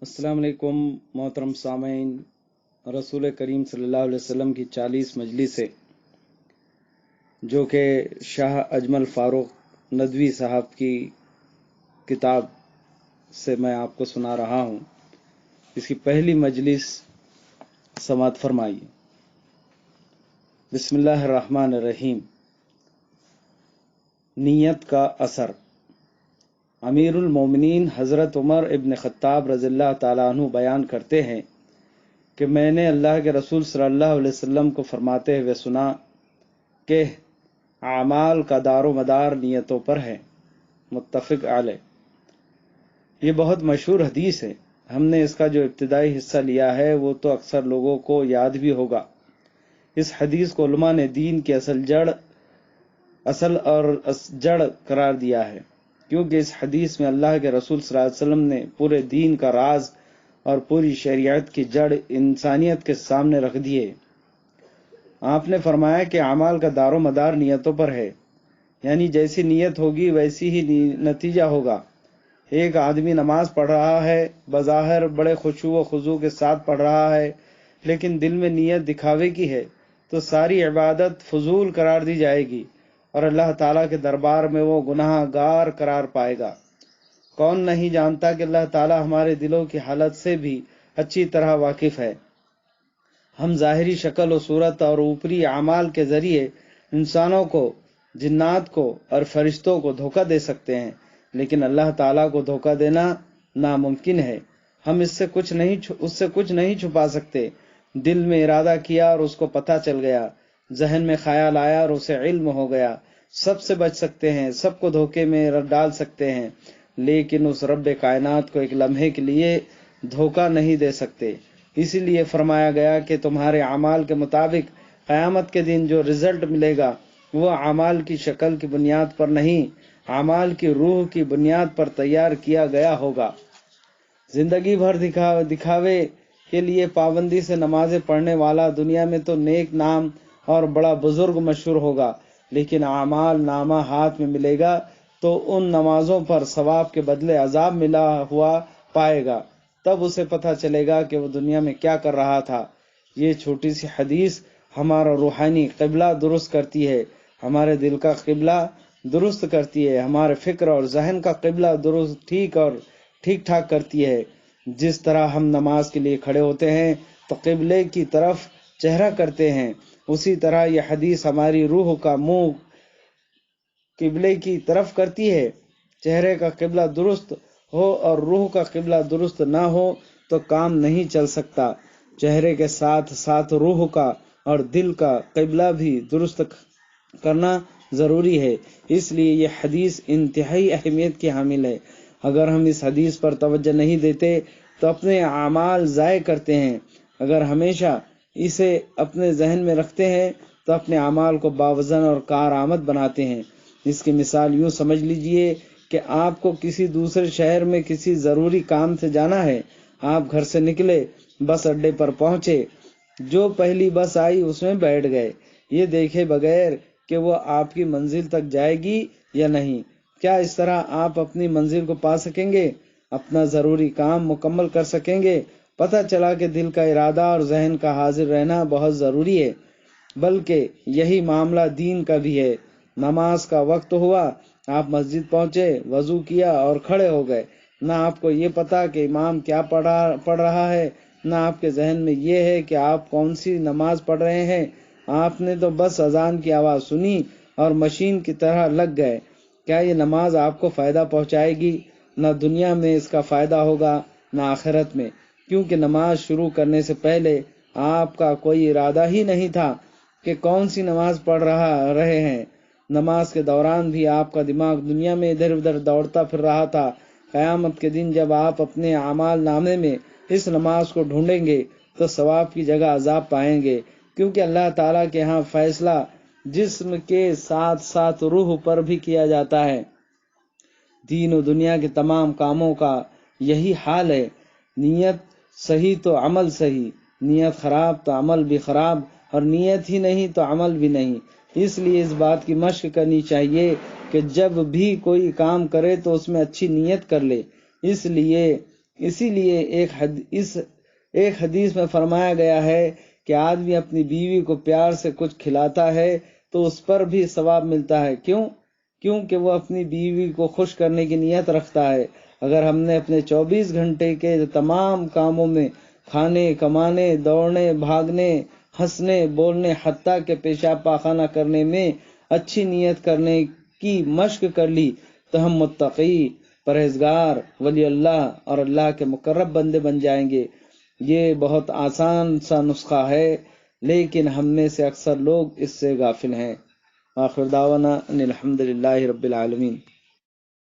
السلام علیکم محترم سامعین، رسول کریم صلی اللہ علیہ وسلم کی 40 مجلسیں جو کہ شاہ اجمل فاروق ندوی صاحب کی کتاب سے میں آپ کو سنا رہا ہوں، اس کی پہلی مجلس سماعت فرمائیے۔ بسم اللہ الرحمن الرحیم۔ نیت کا اثر۔ امیر المومنین حضرت عمر ابن خطاب رضی اللہ تعالیٰ عنہ بیان کرتے ہیں کہ میں نے اللہ کے رسول صلی اللہ علیہ وسلم کو فرماتے ہوئے سنا کہ اعمال کا دار و مدار نیتوں پر ہے، متفق علیہ۔ یہ بہت مشہور حدیث ہے۔ ہم نے اس کا جو ابتدائی حصہ لیا ہے وہ تو اکثر لوگوں کو یاد بھی ہوگا۔ اس حدیث کو علماء نے دین کی اصل اور جڑ قرار دیا ہے، کیونکہ اس حدیث میں اللہ کے رسول صلی اللہ علیہ وسلم نے پورے دین کا راز اور پوری شریعت کی جڑ انسانیت کے سامنے رکھ دیے۔ آپ نے فرمایا کہ اعمال کا دار و مدار نیتوں پر ہے، یعنی جیسی نیت ہوگی ویسی ہی نتیجہ ہوگا۔ ایک آدمی نماز پڑھ رہا ہے، بظاہر بڑے خشوع و خضوع کے ساتھ پڑھ رہا ہے، لیکن دل میں نیت دکھاوے کی ہے تو ساری عبادت فضول قرار دی جائے گی اور اللہ تعالیٰ کے دربار میں وہ گناہ گار قرار پائے گا۔ کون نہیں جانتا کہ اللہ تعالیٰ ہمارے دلوں کی حالت سے بھی اچھی طرح واقف ہے۔ ہم ظاہری شکل و صورت اور اوپری اعمال کے ذریعے انسانوں کو، جنات کو اور فرشتوں کو دھوکہ دے سکتے ہیں، لیکن اللہ تعالیٰ کو دھوکہ دینا ناممکن ہے۔ ہم اس سے کچھ نہیں چھپا سکتے۔ دل میں ارادہ کیا اور اس کو پتہ چل گیا، ذہن میں خیال آیا اور اسے علم ہو گیا۔ سب سے بچ سکتے ہیں، سب کو دھوکے میں ڈال سکتے ہیں، لیکن اس رب کائنات کو ایک لمحے کے لیے دھوکہ نہیں دے سکتے۔ اسی لیے فرمایا گیا کہ تمہارے اعمال کے مطابق قیامت کے دن جو رزلٹ ملے گا وہ اعمال کی شکل کی بنیاد پر نہیں، اعمال کی روح کی بنیاد پر تیار کیا گیا ہوگا۔ زندگی بھر دکھاوے کے لیے پابندی سے نمازیں پڑھنے والا دنیا میں تو نیک نام اور بڑا بزرگ مشہور ہوگا، لیکن اعمال نامہ ہاتھ میں ملے گا تو ان نمازوں پر ثواب کے بدلے عذاب ملا ہوا پائے گا۔ تب اسے پتہ چلے گا کہ وہ دنیا میں کیا کر رہا تھا۔ یہ چھوٹی سی حدیث ہمارا روحانی قبلہ درست کرتی ہے، ہمارے دل کا قبلہ درست کرتی ہے، ہمارے فکر اور ذہن کا قبلہ درست ٹھیک ٹھاک کرتی ہے۔ جس طرح ہم نماز کے لیے کھڑے ہوتے ہیں تو قبلے کی طرف چہرہ کرتے ہیں، اسی طرح یہ حدیث ہماری روح کا منہ قبلے کی طرف کرتی ہے۔ چہرے کا قبلہ درست ہو اور روح کا قبلہ درست نہ ہو تو کام نہیں چل سکتا۔ چہرے کے ساتھ ساتھ روح کا اور دل کا قبلہ بھی درست کرنا ضروری ہے۔ اس لیے یہ حدیث انتہائی اہمیت کی حامل ہے۔ اگر ہم اس حدیث پر توجہ نہیں دیتے تو اپنے اعمال ضائع کرتے ہیں، اگر ہمیشہ اسے اپنے ذہن میں رکھتے ہیں تو اپنے اعمال کو باوزن اور کارآمد بناتے ہیں۔ اس کی مثال یوں سمجھ لیجئے کہ آپ کو کسی دوسرے شہر میں کسی ضروری کام سے جانا ہے۔ آپ گھر سے نکلے، بس اڈے پر پہنچے، جو پہلی بس آئی اس میں بیٹھ گئے، یہ دیکھے بغیر کہ وہ آپ کی منزل تک جائے گی یا نہیں۔ کیا اس طرح آپ اپنی منزل کو پا سکیں گے؟ اپنا ضروری کام مکمل کر سکیں گے؟ پتہ چلا کہ دل کا ارادہ اور ذہن کا حاضر رہنا بہت ضروری ہے۔ بلکہ یہی معاملہ دین کا بھی ہے۔ نماز کا وقت ہوا، آپ مسجد پہنچے، وضو کیا اور کھڑے ہو گئے، نہ آپ کو یہ پتا کہ امام کیا پڑھ رہا ہے، نہ آپ کے ذہن میں یہ ہے کہ آپ کون سی نماز پڑھ رہے ہیں۔ آپ نے تو بس اذان کی آواز سنی اور مشین کی طرح لگ گئے۔ کیا یہ نماز آپ کو فائدہ پہنچائے گی؟ نہ دنیا میں اس کا فائدہ ہوگا نہ آخرت میں، کیونکہ نماز شروع کرنے سے پہلے آپ کا کوئی ارادہ ہی نہیں تھا کہ کون سی نماز پڑھ رہے ہیں۔ نماز کے دوران بھی آپ کا دماغ دنیا میں ادھر ادھر دوڑتا پھر رہا تھا۔ قیامت کے دن جب آپ اپنے اعمال نامے میں اس نماز کو ڈھونڈیں گے تو ثواب کی جگہ عذاب پائیں گے، کیونکہ اللہ تعالیٰ کے ہاں فیصلہ جسم کے ساتھ ساتھ روح پر بھی کیا جاتا ہے۔ دین و دنیا کے تمام کاموں کا یہی حال ہے۔ نیت صحیح تو عمل صحیح، نیت خراب تو عمل بھی خراب، اور نیت ہی نہیں تو عمل بھی نہیں۔ اس لیے اس بات کی مشق کرنی چاہیے کہ جب بھی کوئی کام کرے تو اس میں اچھی نیت کر لے۔ اس لیے اسی لیے ایک حدیث میں فرمایا گیا ہے کہ آدمی اپنی بیوی کو پیار سے کچھ کھلاتا ہے تو اس پر بھی ثواب ملتا ہے۔ کیونکہ وہ اپنی بیوی کو خوش کرنے کی نیت رکھتا ہے۔ اگر ہم نے اپنے 24 گھنٹے کے تمام کاموں میں کھانے، کمانے، دوڑنے، بھاگنے، ہنسنے، بولنے، حتیٰ کہ پیشاب پاخانہ کرنے میں اچھی نیت کرنے کی مشق کر لی تو ہم متقی، پرہیزگار، ولی اللہ اور اللہ کے مقرب بندے بن جائیں گے۔ یہ بہت آسان سا نسخہ ہے، لیکن ہم میں سے اکثر لوگ اس سے غافل ہیں۔ آخر دعوانا ان الحمد للہ رب العالمین۔